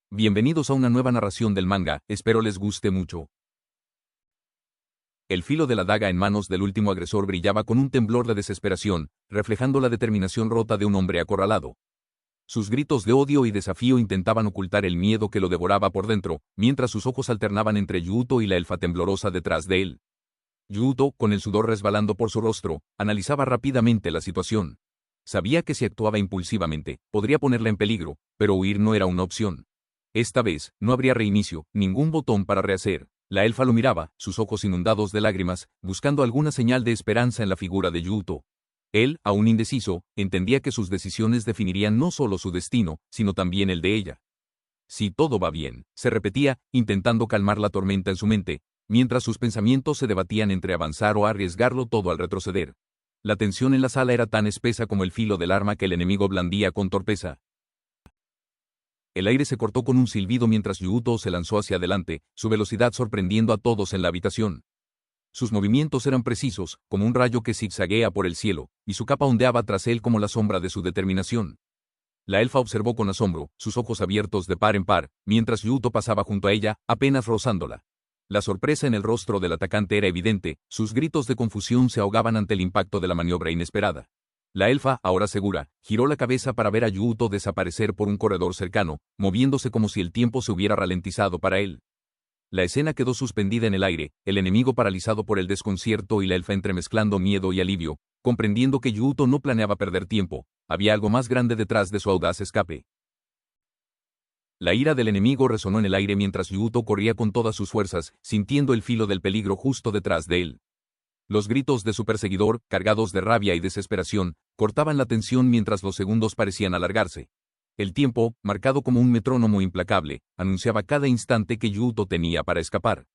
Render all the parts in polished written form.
Bienvenidos a una nueva narración del manga, espero les guste mucho. El filo de la daga en manos del último agresor brillaba con un temblor de desesperación, reflejando la determinación rota de un hombre acorralado. Sus gritos de odio y desafío intentaban ocultar el miedo que lo devoraba por dentro, mientras sus ojos alternaban entre Yuuto y la elfa temblorosa detrás de él. Yuuto, con el sudor resbalando por su rostro, analizaba rápidamente la situación. Sabía que si actuaba impulsivamente, podría ponerla en peligro, pero huir no era una opción. Esta vez, no habría reinicio, ningún botón para rehacer. La elfa lo miraba, sus ojos inundados de lágrimas, buscando alguna señal de esperanza en la figura de Yuuto. Él, aún indeciso, entendía que sus decisiones definirían no solo su destino, sino también el de ella. Si todo va bien, se repetía, intentando calmar la tormenta en su mente, mientras sus pensamientos se debatían entre avanzar o arriesgarlo todo al retroceder. La tensión en la sala era tan espesa como el filo del arma que el enemigo blandía con torpeza. El aire se cortó con un silbido mientras Yuuto se lanzó hacia adelante, su velocidad sorprendiendo a todos en la habitación. Sus movimientos eran precisos, como un rayo que zigzaguea por el cielo, y su capa ondeaba tras él como la sombra de su determinación. La elfa observó con asombro, sus ojos abiertos de par en par, mientras Yuuto pasaba junto a ella, apenas rozándola. La sorpresa en el rostro del atacante era evidente, sus gritos de confusión se ahogaban ante el impacto de la maniobra inesperada. La elfa, ahora segura, giró la cabeza para ver a Yuuto desaparecer por un corredor cercano, moviéndose como si el tiempo se hubiera ralentizado para él. La escena quedó suspendida en el aire, el enemigo paralizado por el desconcierto y la elfa entremezclando miedo y alivio, comprendiendo que Yuuto no planeaba perder tiempo, había algo más grande detrás de su audaz escape. La ira del enemigo resonó en el aire mientras Yuuto corría con todas sus fuerzas, sintiendo el filo del peligro justo detrás de él. Los gritos de su perseguidor, cargados de rabia y desesperación, cortaban la tensión mientras los segundos parecían alargarse. El tiempo, marcado como un metrónomo implacable, anunciaba cada instante que Yuuto tenía para escapar.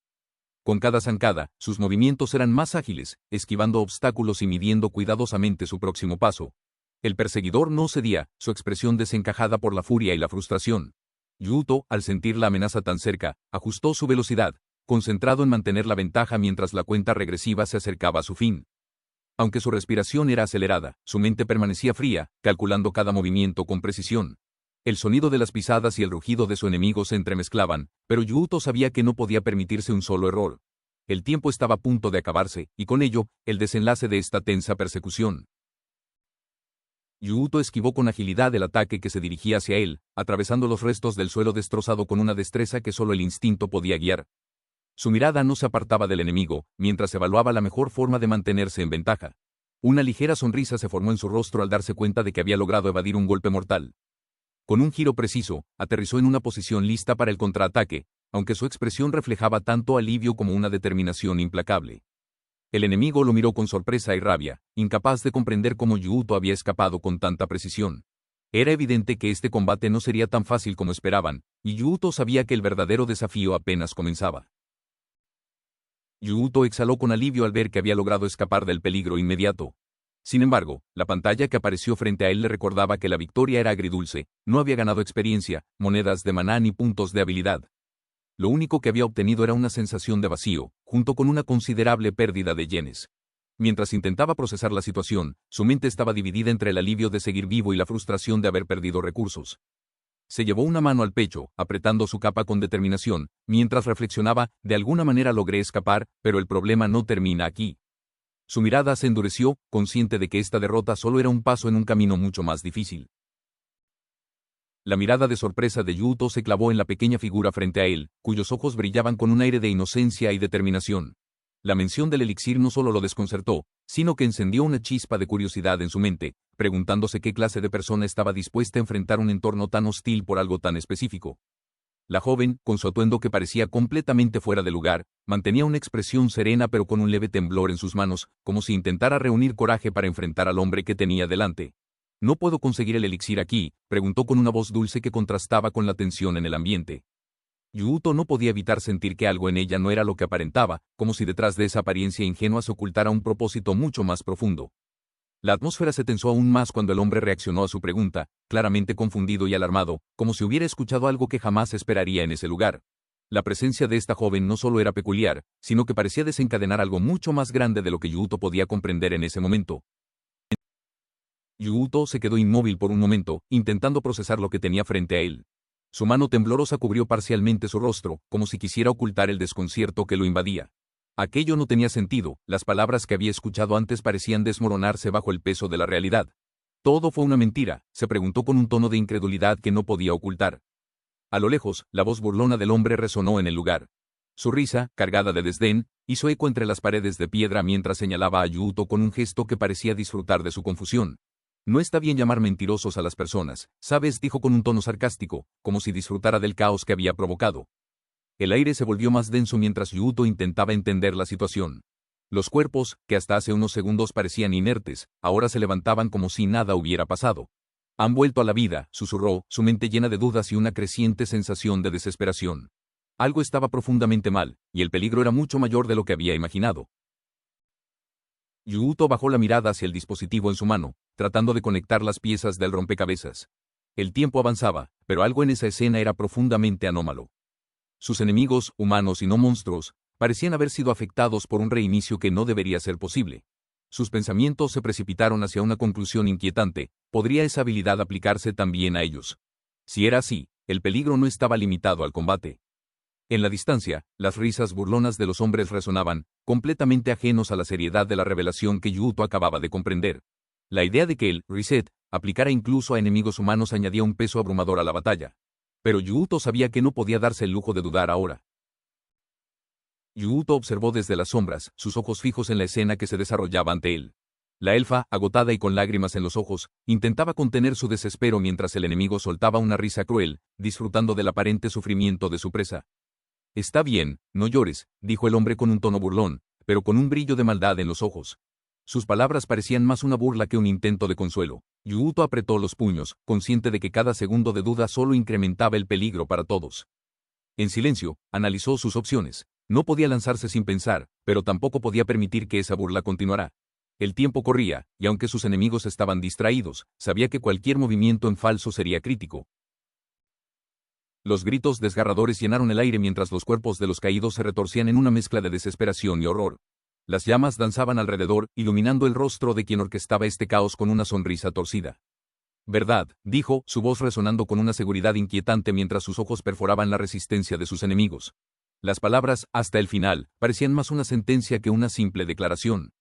Con cada zancada, sus movimientos eran más ágiles, esquivando obstáculos y midiendo cuidadosamente su próximo paso. El perseguidor no cedía, su expresión desencajada por la furia y la frustración. Yuuto, al sentir la amenaza tan cerca, ajustó su velocidad, concentrado en mantener la ventaja mientras la cuenta regresiva se acercaba a su fin. Aunque su respiración era acelerada, su mente permanecía fría, calculando cada movimiento con precisión. El sonido de las pisadas y el rugido de su enemigo se entremezclaban, pero Yuuto sabía que no podía permitirse un solo error. El tiempo estaba a punto de acabarse, y con ello, el desenlace de esta tensa persecución. Yuuto esquivó con agilidad el ataque que se dirigía hacia él, atravesando los restos del suelo destrozado con una destreza que solo el instinto podía guiar. Su mirada no se apartaba del enemigo, mientras evaluaba la mejor forma de mantenerse en ventaja. Una ligera sonrisa se formó en su rostro al darse cuenta de que había logrado evadir un golpe mortal. Con un giro preciso, aterrizó en una posición lista para el contraataque, aunque su expresión reflejaba tanto alivio como una determinación implacable. El enemigo lo miró con sorpresa y rabia, incapaz de comprender cómo Yuuto había escapado con tanta precisión. Era evidente que este combate no sería tan fácil como esperaban, y Yuuto sabía que el verdadero desafío apenas comenzaba. Yuuto exhaló con alivio al ver que había logrado escapar del peligro inmediato. Sin embargo, la pantalla que apareció frente a él le recordaba que la victoria era agridulce, no había ganado experiencia, monedas de maná ni puntos de habilidad. Lo único que había obtenido era una sensación de vacío, junto con una considerable pérdida de yenes. Mientras intentaba procesar la situación, su mente estaba dividida entre el alivio de seguir vivo y la frustración de haber perdido recursos. Se llevó una mano al pecho, apretando su capa con determinación, mientras reflexionaba, de alguna manera logré escapar, pero el problema no termina aquí. Su mirada se endureció, consciente de que esta derrota solo era un paso en un camino mucho más difícil. La mirada de sorpresa de Yuuto se clavó en la pequeña figura frente a él, cuyos ojos brillaban con un aire de inocencia y determinación. La mención del elixir no solo lo desconcertó, sino que encendió una chispa de curiosidad en su mente, preguntándose qué clase de persona estaba dispuesta a enfrentar un entorno tan hostil por algo tan específico. La joven, con su atuendo que parecía completamente fuera de lugar, mantenía una expresión serena pero con un leve temblor en sus manos, como si intentara reunir coraje para enfrentar al hombre que tenía delante. ¿No puedo conseguir el elixir aquí?, preguntó con una voz dulce que contrastaba con la tensión en el ambiente. Yuuto no podía evitar sentir que algo en ella no era lo que aparentaba, como si detrás de esa apariencia ingenua se ocultara un propósito mucho más profundo. La atmósfera se tensó aún más cuando el hombre reaccionó a su pregunta, claramente confundido y alarmado, como si hubiera escuchado algo que jamás esperaría en ese lugar. La presencia de esta joven no solo era peculiar, sino que parecía desencadenar algo mucho más grande de lo que Yuuto podía comprender en ese momento. Yuuto se quedó inmóvil por un momento, intentando procesar lo que tenía frente a él. Su mano temblorosa cubrió parcialmente su rostro, como si quisiera ocultar el desconcierto que lo invadía. Aquello no tenía sentido, las palabras que había escuchado antes parecían desmoronarse bajo el peso de la realidad. ¿Todo fue una mentira?, se preguntó con un tono de incredulidad que no podía ocultar. A lo lejos, la voz burlona del hombre resonó en el lugar. Su risa, cargada de desdén, hizo eco entre las paredes de piedra mientras señalaba a Yuuto con un gesto que parecía disfrutar de su confusión. No está bien llamar mentirosos a las personas, ¿sabes?, dijo con un tono sarcástico, como si disfrutara del caos que había provocado. El aire se volvió más denso mientras Yuuto intentaba entender la situación. Los cuerpos, que hasta hace unos segundos parecían inertes, ahora se levantaban como si nada hubiera pasado. Han vuelto a la vida, susurró, su mente llena de dudas y una creciente sensación de desesperación. Algo estaba profundamente mal, y el peligro era mucho mayor de lo que había imaginado. Yuuto bajó la mirada hacia el dispositivo en su mano, tratando de conectar las piezas del rompecabezas. El tiempo avanzaba, pero algo en esa escena era profundamente anómalo. Sus enemigos, humanos y no monstruos, parecían haber sido afectados por un reinicio que no debería ser posible. Sus pensamientos se precipitaron hacia una conclusión inquietante: ¿podría esa habilidad aplicarse también a ellos? Si era así, el peligro no estaba limitado al combate. En la distancia, las risas burlonas de los hombres resonaban, completamente ajenos a la seriedad de la revelación que Yuuto acababa de comprender. La idea de que el reset aplicara incluso a enemigos humanos añadía un peso abrumador a la batalla. Pero Yuuto sabía que no podía darse el lujo de dudar ahora. Yuuto observó desde las sombras, sus ojos fijos en la escena que se desarrollaba ante él. La elfa, agotada y con lágrimas en los ojos, intentaba contener su desespero mientras el enemigo soltaba una risa cruel, disfrutando del aparente sufrimiento de su presa. Está bien, no llores, dijo el hombre con un tono burlón, pero con un brillo de maldad en los ojos. Sus palabras parecían más una burla que un intento de consuelo. Yuuto apretó los puños, consciente de que cada segundo de duda solo incrementaba el peligro para todos. En silencio, analizó sus opciones. No podía lanzarse sin pensar, pero tampoco podía permitir que esa burla continuara. El tiempo corría, y aunque sus enemigos estaban distraídos, sabía que cualquier movimiento en falso sería crítico. Los gritos desgarradores llenaron el aire mientras los cuerpos de los caídos se retorcían en una mezcla de desesperación y horror. Las llamas danzaban alrededor, iluminando el rostro de quien orquestaba este caos con una sonrisa torcida. «¿Verdad?», dijo, su voz resonando con una seguridad inquietante mientras sus ojos perforaban la resistencia de sus enemigos. Las palabras, hasta el final, parecían más una sentencia que una simple declaración.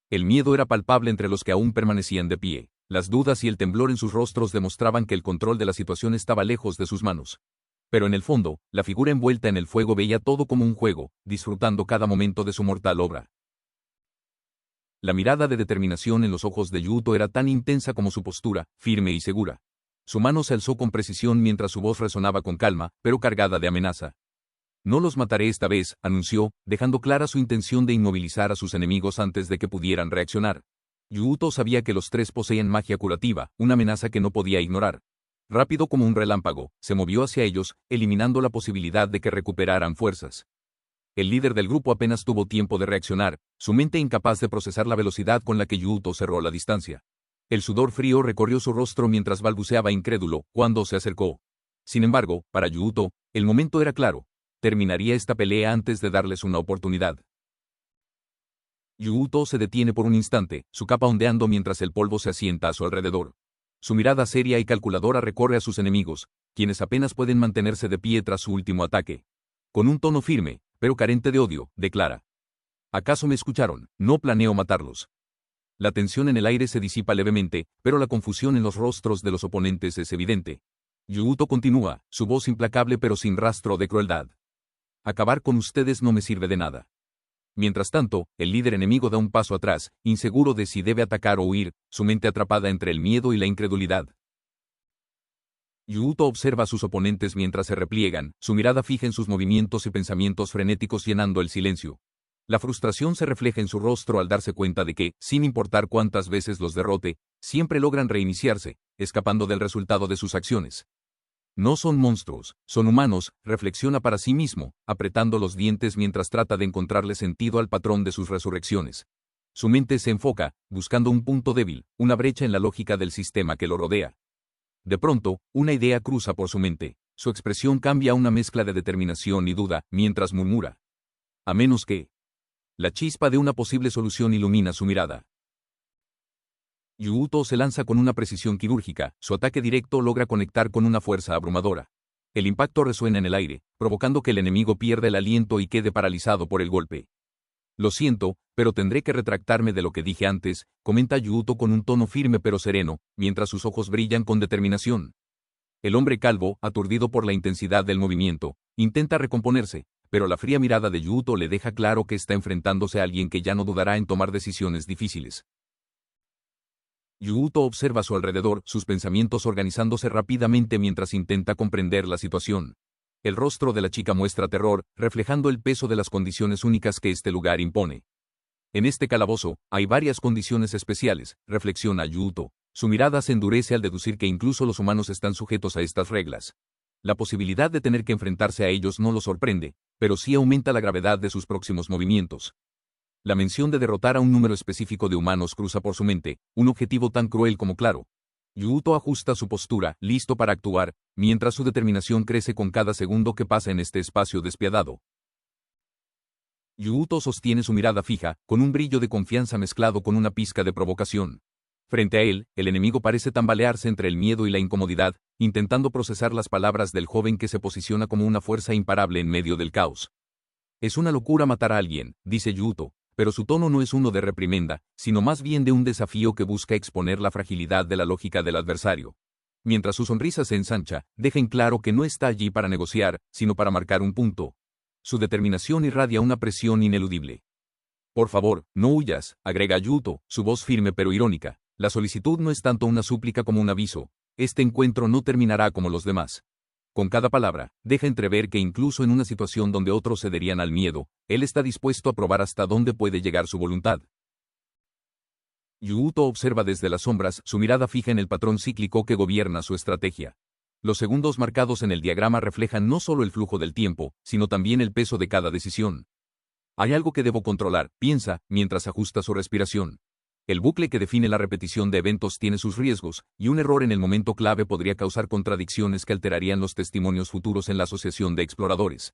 El miedo era palpable entre los que aún permanecían de pie. Las dudas y el temblor en sus rostros demostraban que el control de la situación estaba lejos de sus manos. Pero en el fondo, la figura envuelta en el fuego veía todo como un juego, disfrutando cada momento de su mortal obra. La mirada de determinación en los ojos de Yuuto era tan intensa como su postura, firme y segura. Su mano se alzó con precisión mientras su voz resonaba con calma, pero cargada de amenaza. «No los mataré esta vez», anunció, dejando clara su intención de inmovilizar a sus enemigos antes de que pudieran reaccionar. Yuuto sabía que los tres poseían magia curativa, una amenaza que no podía ignorar. Rápido como un relámpago, se movió hacia ellos, eliminando la posibilidad de que recuperaran fuerzas. El líder del grupo apenas tuvo tiempo de reaccionar, su mente incapaz de procesar la velocidad con la que Yuuto cerró la distancia. El sudor frío recorrió su rostro mientras balbuceaba incrédulo cuando se acercó. Sin embargo, para Yuuto, el momento era claro. Terminaría esta pelea antes de darles una oportunidad. Yuuto se detiene por un instante, su capa ondeando mientras el polvo se asienta a su alrededor. Su mirada seria y calculadora recorre a sus enemigos, quienes apenas pueden mantenerse de pie tras su último ataque. Con un tono firme, pero carente de odio, declara: «¿Acaso me escucharon? No planeo matarlos». La tensión en el aire se disipa levemente, pero la confusión en los rostros de los oponentes es evidente. Yuuto continúa, su voz implacable pero sin rastro de crueldad: «Acabar con ustedes no me sirve de nada». Mientras tanto, el líder enemigo da un paso atrás, inseguro de si debe atacar o huir, su mente atrapada entre el miedo y la incredulidad. Yuuto observa a sus oponentes mientras se repliegan, su mirada fija en sus movimientos y pensamientos frenéticos llenando el silencio. La frustración se refleja en su rostro al darse cuenta de que, sin importar cuántas veces los derrote, siempre logran reiniciarse, escapando del resultado de sus acciones. «No son monstruos, son humanos», reflexiona para sí mismo, apretando los dientes mientras trata de encontrarle sentido al patrón de sus resurrecciones. Su mente se enfoca, buscando un punto débil, una brecha en la lógica del sistema que lo rodea. De pronto, una idea cruza por su mente. Su expresión cambia a una mezcla de determinación y duda, mientras murmura: «A menos que». La chispa de una posible solución ilumina su mirada. Yuuto se lanza con una precisión quirúrgica, su ataque directo logra conectar con una fuerza abrumadora. El impacto resuena en el aire, provocando que el enemigo pierda el aliento y quede paralizado por el golpe. Lo siento, pero tendré que retractarme de lo que dije antes, comenta Yuuto con un tono firme pero sereno, mientras sus ojos brillan con determinación. El hombre calvo, aturdido por la intensidad del movimiento, intenta recomponerse, pero la fría mirada de Yuuto le deja claro que está enfrentándose a alguien que ya no dudará en tomar decisiones difíciles. Yuuto observa a su alrededor, sus pensamientos organizándose rápidamente mientras intenta comprender la situación. El rostro de la chica muestra terror, reflejando el peso de las condiciones únicas que este lugar impone. En este calabozo, hay varias condiciones especiales, reflexiona Yuuto. Su mirada se endurece al deducir que incluso los humanos están sujetos a estas reglas. La posibilidad de tener que enfrentarse a ellos no lo sorprende, pero sí aumenta la gravedad de sus próximos movimientos. La mención de derrotar a un número específico de humanos cruza por su mente, un objetivo tan cruel como claro. Yuuto ajusta su postura, listo para actuar, mientras su determinación crece con cada segundo que pasa en este espacio despiadado. Yuuto sostiene su mirada fija, con un brillo de confianza mezclado con una pizca de provocación. Frente a él, el enemigo parece tambalearse entre el miedo y la incomodidad, intentando procesar las palabras del joven que se posiciona como una fuerza imparable en medio del caos. Es una locura matar a alguien, dice Yuuto, pero su tono no es uno de reprimenda, sino más bien de un desafío que busca exponer la fragilidad de la lógica del adversario. Mientras su sonrisa se ensancha, deja en claro que no está allí para negociar, sino para marcar un punto. Su determinación irradia una presión ineludible. Por favor, no huyas, agrega Yuuto, su voz firme pero irónica. La solicitud no es tanto una súplica como un aviso. Este encuentro no terminará como los demás. Con cada palabra, deja entrever que incluso en una situación donde otros cederían al miedo, él está dispuesto a probar hasta dónde puede llegar su voluntad. Yuuto observa desde las sombras, su mirada fija en el patrón cíclico que gobierna su estrategia. Los segundos marcados en el diagrama reflejan no solo el flujo del tiempo, sino también el peso de cada decisión. Hay algo que debo controlar, piensa, mientras ajusta su respiración. El bucle que define la repetición de eventos tiene sus riesgos, y un error en el momento clave podría causar contradicciones que alterarían los testimonios futuros en la asociación de exploradores.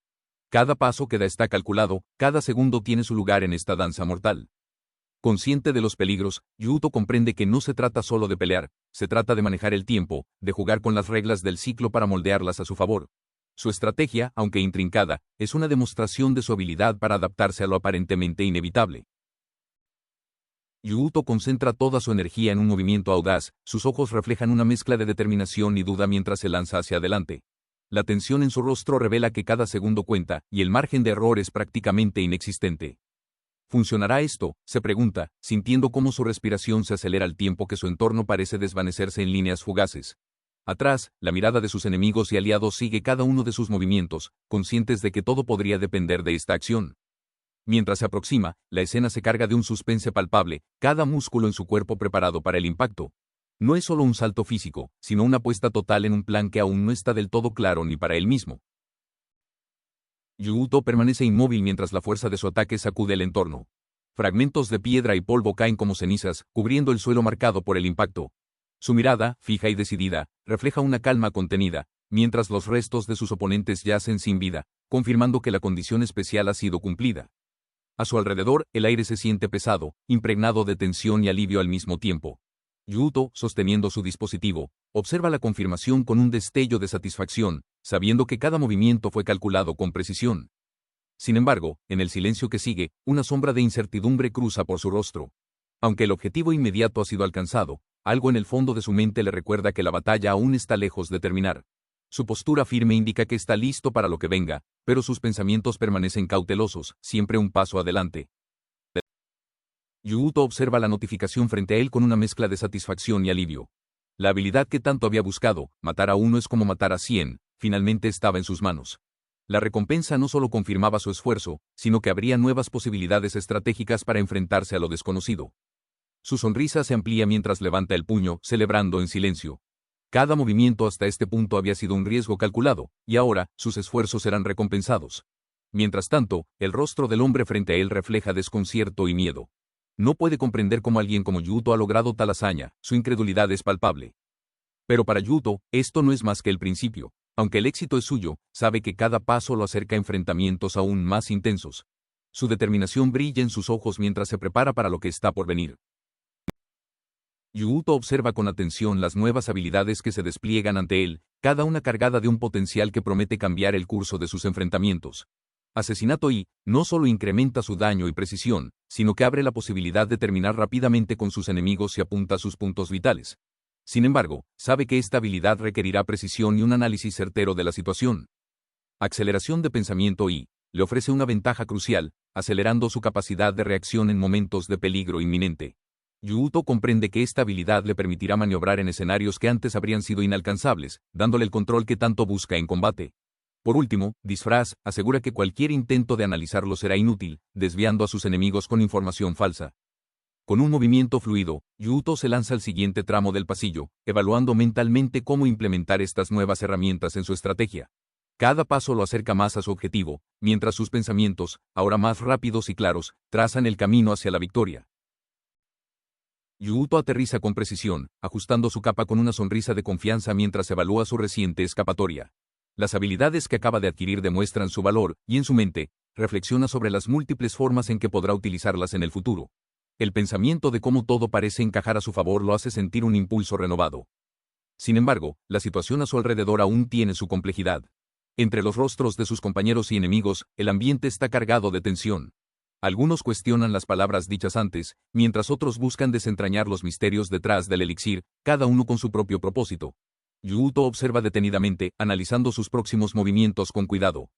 Cada paso que da está calculado, cada segundo tiene su lugar en esta danza mortal. Consciente de los peligros, Yuuto comprende que no se trata solo de pelear, se trata de manejar el tiempo, de jugar con las reglas del ciclo para moldearlas a su favor. Su estrategia, aunque intrincada, es una demostración de su habilidad para adaptarse a lo aparentemente inevitable. Yuuto concentra toda su energía en un movimiento audaz, sus ojos reflejan una mezcla de determinación y duda mientras se lanza hacia adelante. La tensión en su rostro revela que cada segundo cuenta, y el margen de error es prácticamente inexistente. ¿Funcionará esto?, se pregunta, sintiendo cómo su respiración se acelera al tiempo que su entorno parece desvanecerse en líneas fugaces. Atrás, la mirada de sus enemigos y aliados sigue cada uno de sus movimientos, conscientes de que todo podría depender de esta acción. Mientras se aproxima, la escena se carga de un suspense palpable, cada músculo en su cuerpo preparado para el impacto. No es solo un salto físico, sino una apuesta total en un plan que aún no está del todo claro ni para él mismo. Yuuto permanece inmóvil mientras la fuerza de su ataque sacude el entorno. Fragmentos de piedra y polvo caen como cenizas, cubriendo el suelo marcado por el impacto. Su mirada, fija y decidida, refleja una calma contenida, mientras los restos de sus oponentes yacen sin vida, confirmando que la condición especial ha sido cumplida. A su alrededor, el aire se siente pesado, impregnado de tensión y alivio al mismo tiempo. Yuuto, sosteniendo su dispositivo, observa la confirmación con un destello de satisfacción, sabiendo que cada movimiento fue calculado con precisión. Sin embargo, en el silencio que sigue, una sombra de incertidumbre cruza por su rostro. Aunque el objetivo inmediato ha sido alcanzado, algo en el fondo de su mente le recuerda que la batalla aún está lejos de terminar. Su postura firme indica que está listo para lo que venga, pero sus pensamientos permanecen cautelosos, siempre un paso adelante. Yuuto observa la notificación frente a él con una mezcla de satisfacción y alivio. La habilidad que tanto había buscado, matar a uno es como matar a 100, finalmente estaba en sus manos. La recompensa no solo confirmaba su esfuerzo, sino que habría nuevas posibilidades estratégicas para enfrentarse a lo desconocido. Su sonrisa se amplía mientras levanta el puño, celebrando en silencio. Cada movimiento hasta este punto había sido un riesgo calculado, y ahora, sus esfuerzos serán recompensados. Mientras tanto, el rostro del hombre frente a él refleja desconcierto y miedo. No puede comprender cómo alguien como Yuuto ha logrado tal hazaña, su incredulidad es palpable. Pero para Yuuto, esto no es más que el principio. Aunque el éxito es suyo, sabe que cada paso lo acerca a enfrentamientos aún más intensos. Su determinación brilla en sus ojos mientras se prepara para lo que está por venir. Yuuto observa con atención las nuevas habilidades que se despliegan ante él, cada una cargada de un potencial que promete cambiar el curso de sus enfrentamientos. Asesinato I no solo incrementa su daño y precisión, sino que abre la posibilidad de terminar rápidamente con sus enemigos y apunta a sus puntos vitales. Sin embargo, sabe que esta habilidad requerirá precisión y un análisis certero de la situación. Aceleración de pensamiento I le ofrece una ventaja crucial, acelerando su capacidad de reacción en momentos de peligro inminente. Yuuto comprende que esta habilidad le permitirá maniobrar en escenarios que antes habrían sido inalcanzables, dándole el control que tanto busca en combate. Por último, Disfraz asegura que cualquier intento de analizarlo será inútil, desviando a sus enemigos con información falsa. Con un movimiento fluido, Yuuto se lanza al siguiente tramo del pasillo, evaluando mentalmente cómo implementar estas nuevas herramientas en su estrategia. Cada paso lo acerca más a su objetivo, mientras sus pensamientos, ahora más rápidos y claros, trazan el camino hacia la victoria. Yuuto aterriza con precisión, ajustando su capa con una sonrisa de confianza mientras evalúa su reciente escapatoria. Las habilidades que acaba de adquirir demuestran su valor, y en su mente, reflexiona sobre las múltiples formas en que podrá utilizarlas en el futuro. El pensamiento de cómo todo parece encajar a su favor lo hace sentir un impulso renovado. Sin embargo, la situación a su alrededor aún tiene su complejidad. Entre los rostros de sus compañeros y enemigos, el ambiente está cargado de tensión. Algunos cuestionan las palabras dichas antes, mientras otros buscan desentrañar los misterios detrás del elixir, cada uno con su propio propósito. Yuuto observa detenidamente, analizando sus próximos movimientos con cuidado.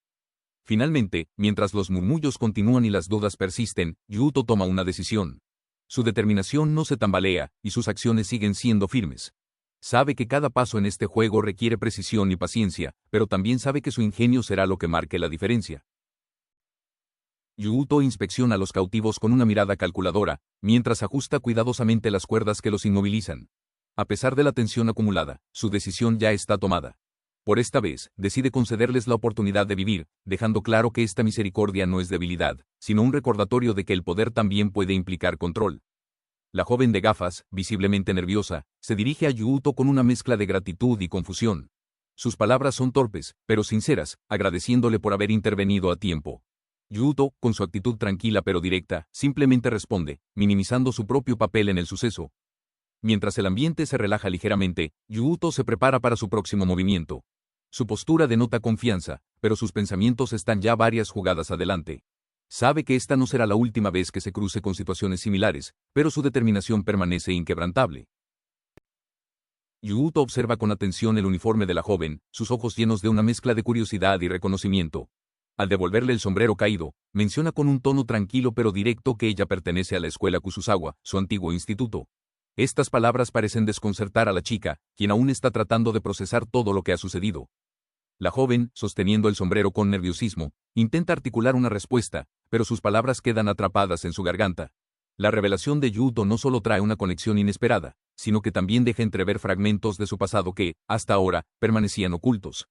Finalmente, mientras los murmullos continúan y las dudas persisten, Yuuto toma una decisión. Su determinación no se tambalea, y sus acciones siguen siendo firmes. Sabe que cada paso en este juego requiere precisión y paciencia, pero también sabe que su ingenio será lo que marque la diferencia. Yuuto inspecciona a los cautivos con una mirada calculadora, mientras ajusta cuidadosamente las cuerdas que los inmovilizan. A pesar de la tensión acumulada, su decisión ya está tomada. Por esta vez, decide concederles la oportunidad de vivir, dejando claro que esta misericordia no es debilidad, sino un recordatorio de que el poder también puede implicar control. La joven de gafas, visiblemente nerviosa, se dirige a Yuuto con una mezcla de gratitud y confusión. Sus palabras son torpes, pero sinceras, agradeciéndole por haber intervenido a tiempo. Yuuto, con su actitud tranquila pero directa, simplemente responde, minimizando su propio papel en el suceso. Mientras el ambiente se relaja ligeramente, Yuuto se prepara para su próximo movimiento. Su postura denota confianza, pero sus pensamientos están ya varias jugadas adelante. Sabe que esta no será la última vez que se cruce con situaciones similares, pero su determinación permanece inquebrantable. Yuuto observa con atención el uniforme de la joven, sus ojos llenos de una mezcla de curiosidad y reconocimiento. Al devolverle el sombrero caído, menciona con un tono tranquilo pero directo que ella pertenece a la escuela Kususawa, su antiguo instituto. Estas palabras parecen desconcertar a la chica, quien aún está tratando de procesar todo lo que ha sucedido. La joven, sosteniendo el sombrero con nerviosismo, intenta articular una respuesta, pero sus palabras quedan atrapadas en su garganta. La revelación de Yuuto no solo trae una conexión inesperada, sino que también deja entrever fragmentos de su pasado que, hasta ahora, permanecían ocultos.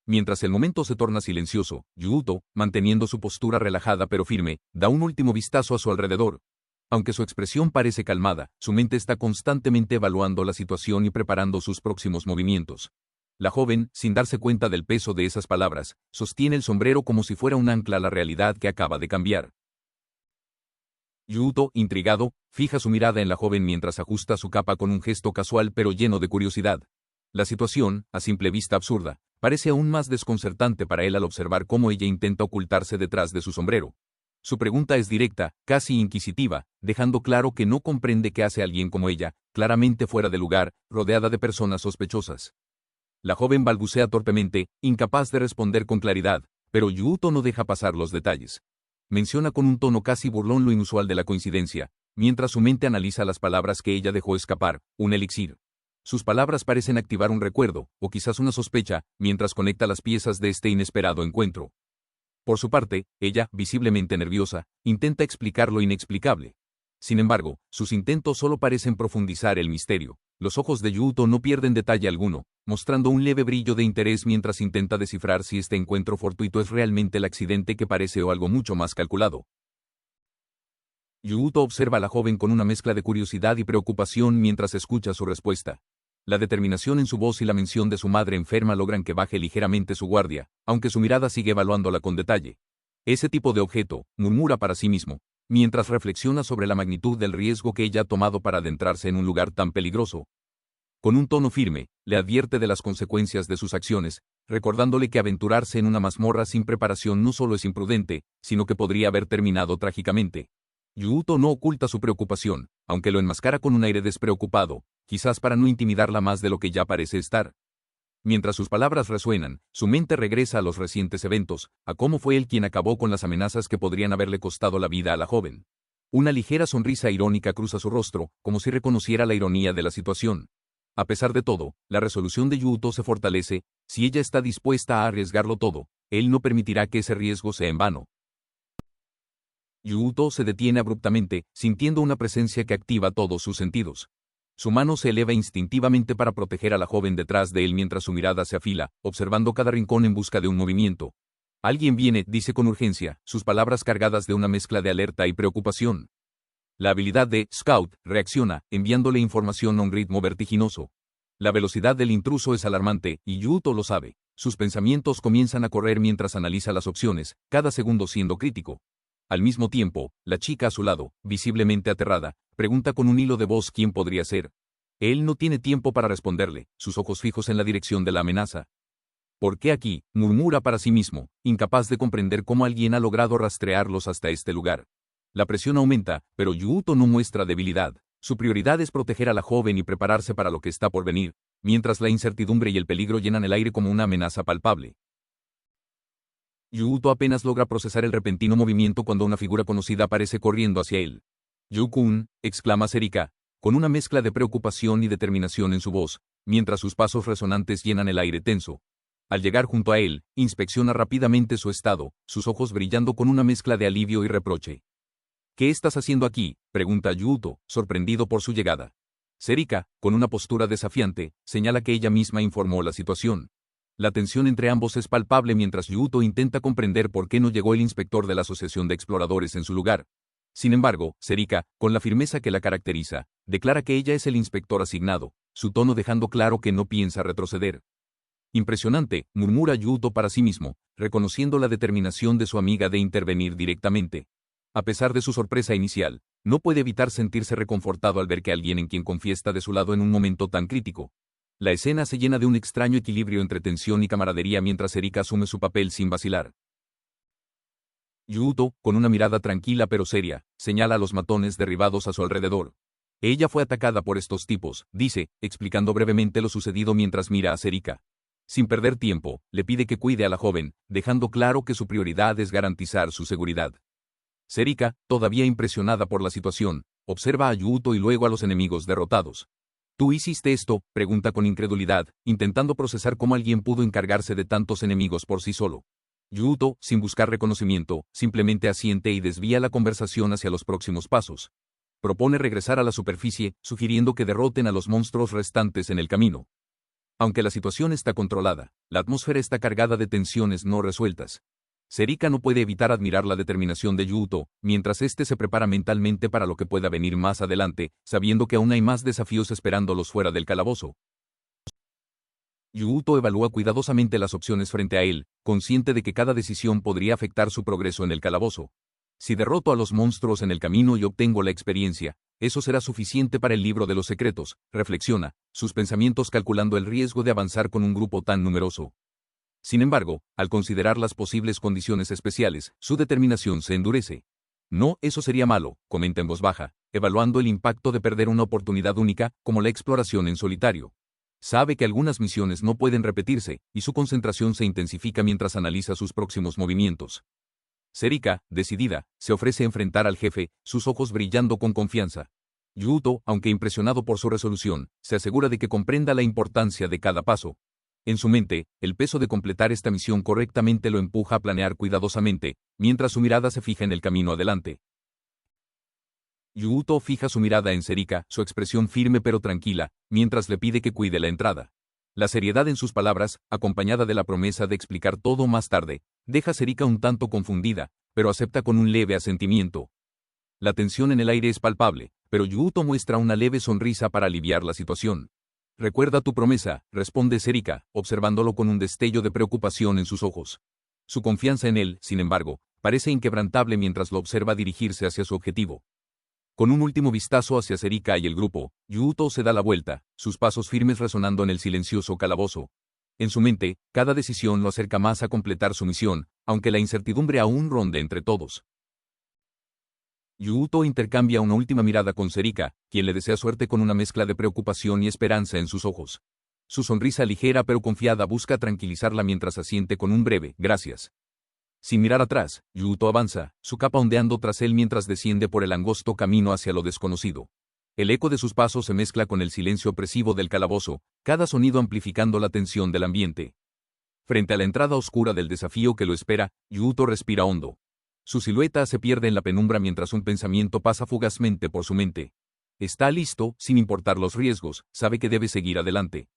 Mientras el momento se torna silencioso, Yuuto, manteniendo su postura relajada pero firme, da un último vistazo a su alrededor. Aunque su expresión parece calmada, su mente está constantemente evaluando la situación y preparando sus próximos movimientos. La joven, sin darse cuenta del peso de esas palabras, sostiene el sombrero como si fuera un ancla a la realidad que acaba de cambiar. Yuuto, intrigado, fija su mirada en la joven mientras ajusta su capa con un gesto casual pero lleno de curiosidad. La situación, a simple vista absurda, parece aún más desconcertante para él al observar cómo ella intenta ocultarse detrás de su sombrero. Su pregunta es directa, casi inquisitiva, dejando claro que no comprende qué hace alguien como ella, claramente fuera de lugar, rodeada de personas sospechosas. La joven balbucea torpemente, incapaz de responder con claridad, pero Yuuto no deja pasar los detalles. Menciona con un tono casi burlón lo inusual de la coincidencia, mientras su mente analiza las palabras que ella dejó escapar, un elixir. Sus palabras parecen activar un recuerdo, o quizás una sospecha, mientras conecta las piezas de este inesperado encuentro. Por su parte, ella, visiblemente nerviosa, intenta explicar lo inexplicable. Sin embargo, sus intentos solo parecen profundizar el misterio. Los ojos de Yuuto no pierden detalle alguno, mostrando un leve brillo de interés mientras intenta descifrar si este encuentro fortuito es realmente el accidente que parece o algo mucho más calculado. Yuuto observa a la joven con una mezcla de curiosidad y preocupación mientras escucha su respuesta. La determinación en su voz y la mención de su madre enferma logran que baje ligeramente su guardia, aunque su mirada sigue evaluándola con detalle. Ese tipo de objeto, murmura para sí mismo, mientras reflexiona sobre la magnitud del riesgo que ella ha tomado para adentrarse en un lugar tan peligroso. Con un tono firme, le advierte de las consecuencias de sus acciones, recordándole que aventurarse en una mazmorra sin preparación no solo es imprudente, sino que podría haber terminado trágicamente. Yuuto no oculta su preocupación, aunque lo enmascara con un aire despreocupado, quizás para no intimidarla más de lo que ya parece estar. Mientras sus palabras resuenan, su mente regresa a los recientes eventos, a cómo fue él quien acabó con las amenazas que podrían haberle costado la vida a la joven. Una ligera sonrisa irónica cruza su rostro, como si reconociera la ironía de la situación. A pesar de todo, la resolución de Yuuto se fortalece. Si ella está dispuesta a arriesgarlo todo, él no permitirá que ese riesgo sea en vano. Yuuto se detiene abruptamente, sintiendo una presencia que activa todos sus sentidos. Su mano se eleva instintivamente para proteger a la joven detrás de él mientras su mirada se afila, observando cada rincón en busca de un movimiento. Alguien viene, dice con urgencia, sus palabras cargadas de una mezcla de alerta y preocupación. La habilidad de Scout reacciona, enviándole información a un ritmo vertiginoso. La velocidad del intruso es alarmante, y Yuuto lo sabe. Sus pensamientos comienzan a correr mientras analiza las opciones, cada segundo siendo crítico. Al mismo tiempo, la chica a su lado, visiblemente aterrada, pregunta con un hilo de voz quién podría ser. Él no tiene tiempo para responderle, sus ojos fijos en la dirección de la amenaza. ¿Por qué aquí?, murmura para sí mismo, incapaz de comprender cómo alguien ha logrado rastrearlos hasta este lugar. La presión aumenta, pero Yuuto no muestra debilidad. Su prioridad es proteger a la joven y prepararse para lo que está por venir, mientras la incertidumbre y el peligro llenan el aire como una amenaza palpable. Yuuto apenas logra procesar el repentino movimiento cuando una figura conocida aparece corriendo hacia él. «Yu-kun», exclama Serika, con una mezcla de preocupación y determinación en su voz, mientras sus pasos resonantes llenan el aire tenso. Al llegar junto a él, inspecciona rápidamente su estado, sus ojos brillando con una mezcla de alivio y reproche. «¿Qué estás haciendo aquí?», pregunta Yuuto, sorprendido por su llegada. Serika, con una postura desafiante, señala que ella misma informó la situación. La tensión entre ambos es palpable mientras Yuuto intenta comprender por qué no llegó el inspector de la Asociación de Exploradores en su lugar. Sin embargo, Serika, con la firmeza que la caracteriza, declara que ella es el inspector asignado, su tono dejando claro que no piensa retroceder. «Impresionante», murmura Yuuto para sí mismo, reconociendo la determinación de su amiga de intervenir directamente. A pesar de su sorpresa inicial, no puede evitar sentirse reconfortado al ver que alguien en quien confía está de su lado en un momento tan crítico. La escena se llena de un extraño equilibrio entre tensión y camaradería mientras Erika asume su papel sin vacilar. Yuuto, con una mirada tranquila pero seria, señala a los matones derribados a su alrededor. Ella fue atacada por estos tipos, dice, explicando brevemente lo sucedido mientras mira a Serika. Sin perder tiempo, le pide que cuide a la joven, dejando claro que su prioridad es garantizar su seguridad. Serika, todavía impresionada por la situación, observa a Yuuto y luego a los enemigos derrotados. «¿Tú hiciste esto?», pregunta con incredulidad, intentando procesar cómo alguien pudo encargarse de tantos enemigos por sí solo. Yuuto, sin buscar reconocimiento, simplemente asiente y desvía la conversación hacia los próximos pasos. Propone regresar a la superficie, sugiriendo que derroten a los monstruos restantes en el camino. Aunque la situación está controlada, la atmósfera está cargada de tensiones no resueltas. Serika no puede evitar admirar la determinación de Yuuto, mientras éste se prepara mentalmente para lo que pueda venir más adelante, sabiendo que aún hay más desafíos esperándolos fuera del calabozo. Yuuto evalúa cuidadosamente las opciones frente a él, consciente de que cada decisión podría afectar su progreso en el calabozo. Si derroto a los monstruos en el camino y obtengo la experiencia, eso será suficiente para el libro de los secretos, reflexiona, sus pensamientos calculando el riesgo de avanzar con un grupo tan numeroso. Sin embargo, al considerar las posibles condiciones especiales, su determinación se endurece. «No, eso sería malo», comenta en voz baja, evaluando el impacto de perder una oportunidad única, como la exploración en solitario. Sabe que algunas misiones no pueden repetirse, y su concentración se intensifica mientras analiza sus próximos movimientos. Serika, decidida, se ofrece a enfrentar al jefe, sus ojos brillando con confianza. Yuuto, aunque impresionado por su resolución, se asegura de que comprenda la importancia de cada paso. En su mente, el peso de completar esta misión correctamente lo empuja a planear cuidadosamente, mientras su mirada se fija en el camino adelante. Yuuto fija su mirada en Serika, su expresión firme pero tranquila, mientras le pide que cuide la entrada. La seriedad en sus palabras, acompañada de la promesa de explicar todo más tarde, deja a Serika un tanto confundida, pero acepta con un leve asentimiento. La tensión en el aire es palpable, pero Yuuto muestra una leve sonrisa para aliviar la situación. «Recuerda tu promesa», responde Serika, observándolo con un destello de preocupación en sus ojos. Su confianza en él, sin embargo, parece inquebrantable mientras lo observa dirigirse hacia su objetivo. Con un último vistazo hacia Serika y el grupo, Yuuto se da la vuelta, sus pasos firmes resonando en el silencioso calabozo. En su mente, cada decisión lo acerca más a completar su misión, aunque la incertidumbre aún ronde entre todos. Yuuto intercambia una última mirada con Serika, quien le desea suerte con una mezcla de preocupación y esperanza en sus ojos. Su sonrisa ligera pero confiada busca tranquilizarla mientras asiente con un breve «gracias». Sin mirar atrás, Yuuto avanza, su capa ondeando tras él mientras desciende por el angosto camino hacia lo desconocido. El eco de sus pasos se mezcla con el silencio opresivo del calabozo, cada sonido amplificando la tensión del ambiente. Frente a la entrada oscura del desafío que lo espera, Yuuto respira hondo. Su silueta se pierde en la penumbra mientras un pensamiento pasa fugazmente por su mente. Está listo, sin importar los riesgos, sabe que debe seguir adelante.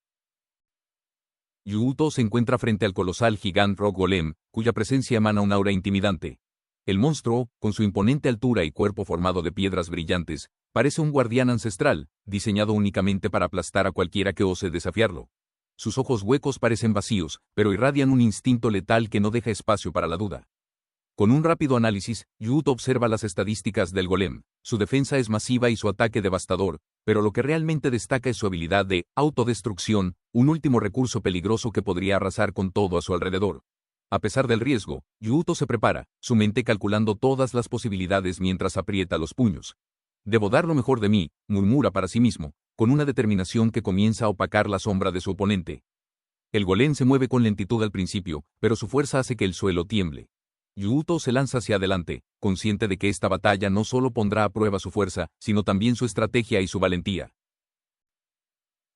Yuuto se encuentra frente al colosal gigante Rock Golem, cuya presencia emana un aura intimidante. El monstruo, con su imponente altura y cuerpo formado de piedras brillantes, parece un guardián ancestral, diseñado únicamente para aplastar a cualquiera que ose desafiarlo. Sus ojos huecos parecen vacíos, pero irradian un instinto letal que no deja espacio para la duda. Con un rápido análisis, Yuuto observa las estadísticas del golem. Su defensa es masiva y su ataque devastador, pero lo que realmente destaca es su habilidad de autodestrucción, un último recurso peligroso que podría arrasar con todo a su alrededor. A pesar del riesgo, Yuuto se prepara, su mente calculando todas las posibilidades mientras aprieta los puños. «Debo dar lo mejor de mí», murmura para sí mismo, con una determinación que comienza a opacar la sombra de su oponente. El golem se mueve con lentitud al principio, pero su fuerza hace que el suelo tiemble. Yuuto se lanza hacia adelante, consciente de que esta batalla no solo pondrá a prueba su fuerza, sino también su estrategia y su valentía.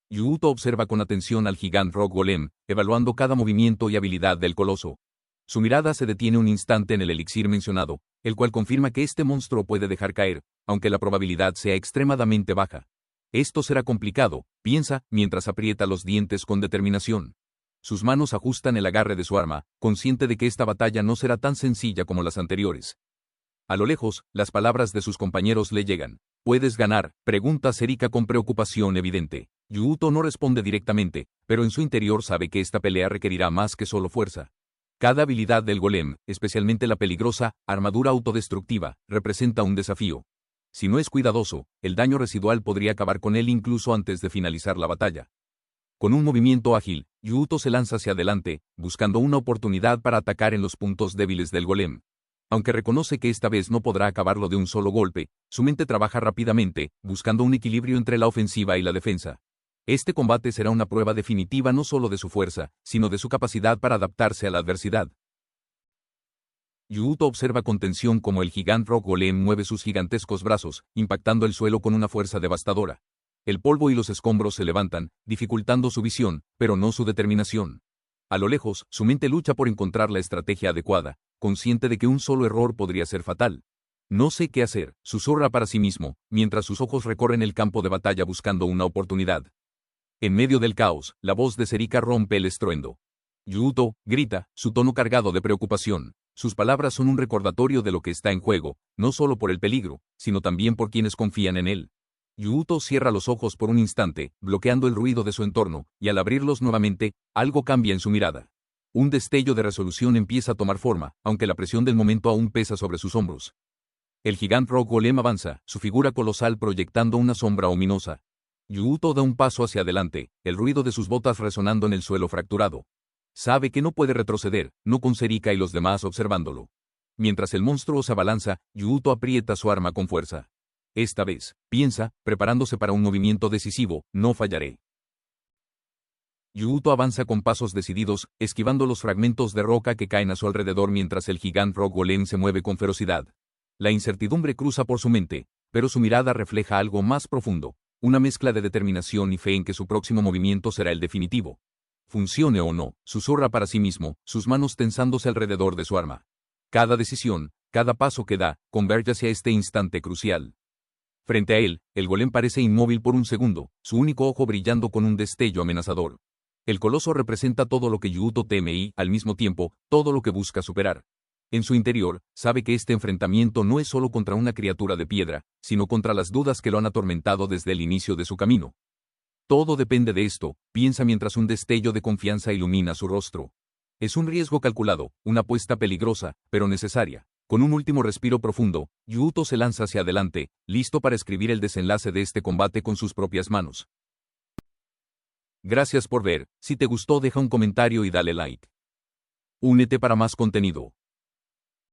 Yuuto observa con atención al gigante Rock Golem, evaluando cada movimiento y habilidad del coloso. Su mirada se detiene un instante en el elixir mencionado, el cual confirma que este monstruo puede dejar caer, aunque la probabilidad sea extremadamente baja. Esto será complicado, piensa, mientras aprieta los dientes con determinación. Sus manos ajustan el agarre de su arma, consciente de que esta batalla no será tan sencilla como las anteriores. A lo lejos, las palabras de sus compañeros le llegan. «¿Puedes ganar?», pregunta Serika con preocupación evidente. Yuuto no responde directamente, pero en su interior sabe que esta pelea requerirá más que solo fuerza. Cada habilidad del golem, especialmente la peligrosa armadura autodestructiva, representa un desafío. Si no es cuidadoso, el daño residual podría acabar con él incluso antes de finalizar la batalla. Con un movimiento ágil, Yuuto se lanza hacia adelante, buscando una oportunidad para atacar en los puntos débiles del golem. Aunque reconoce que esta vez no podrá acabarlo de un solo golpe, su mente trabaja rápidamente, buscando un equilibrio entre la ofensiva y la defensa. Este combate será una prueba definitiva no solo de su fuerza, sino de su capacidad para adaptarse a la adversidad. Yuuto observa con tensión cómo el gigante Rock Golem mueve sus gigantescos brazos, impactando el suelo con una fuerza devastadora. El polvo y los escombros se levantan, dificultando su visión, pero no su determinación. A lo lejos, su mente lucha por encontrar la estrategia adecuada, consciente de que un solo error podría ser fatal. «No sé qué hacer», susurra para sí mismo, mientras sus ojos recorren el campo de batalla buscando una oportunidad. En medio del caos, la voz de Serika rompe el estruendo. «Yuuto», grita, su tono cargado de preocupación. Sus palabras son un recordatorio de lo que está en juego, no solo por el peligro, sino también por quienes confían en él. Yuuto cierra los ojos por un instante, bloqueando el ruido de su entorno, y al abrirlos nuevamente, algo cambia en su mirada. Un destello de resolución empieza a tomar forma, aunque la presión del momento aún pesa sobre sus hombros. El gigante Rock Golem avanza, su figura colosal proyectando una sombra ominosa. Yuuto da un paso hacia adelante, el ruido de sus botas resonando en el suelo fracturado. Sabe que no puede retroceder, no con Serika y los demás observándolo. Mientras el monstruo se abalanza, Yuuto aprieta su arma con fuerza. «Esta vez», piensa, preparándose para un movimiento decisivo, «no fallaré». Yuuto avanza con pasos decididos, esquivando los fragmentos de roca que caen a su alrededor mientras el gigante Rock Golem se mueve con ferocidad. La incertidumbre cruza por su mente, pero su mirada refleja algo más profundo, una mezcla de determinación y fe en que su próximo movimiento será el definitivo. Funcione o no, susurra para sí mismo, sus manos tensándose alrededor de su arma. Cada decisión, cada paso que da, converge hacia este instante crucial. Frente a él, el golem parece inmóvil por un segundo, su único ojo brillando con un destello amenazador. El coloso representa todo lo que Yuuto teme y, al mismo tiempo, todo lo que busca superar. En su interior, sabe que este enfrentamiento no es solo contra una criatura de piedra, sino contra las dudas que lo han atormentado desde el inicio de su camino. Todo depende de esto, piensa mientras un destello de confianza ilumina su rostro. Es un riesgo calculado, una apuesta peligrosa, pero necesaria. Con un último respiro profundo, Yuuto se lanza hacia adelante, listo para escribir el desenlace de este combate con sus propias manos. Gracias por ver, si te gustó deja un comentario y dale like. Únete para más contenido.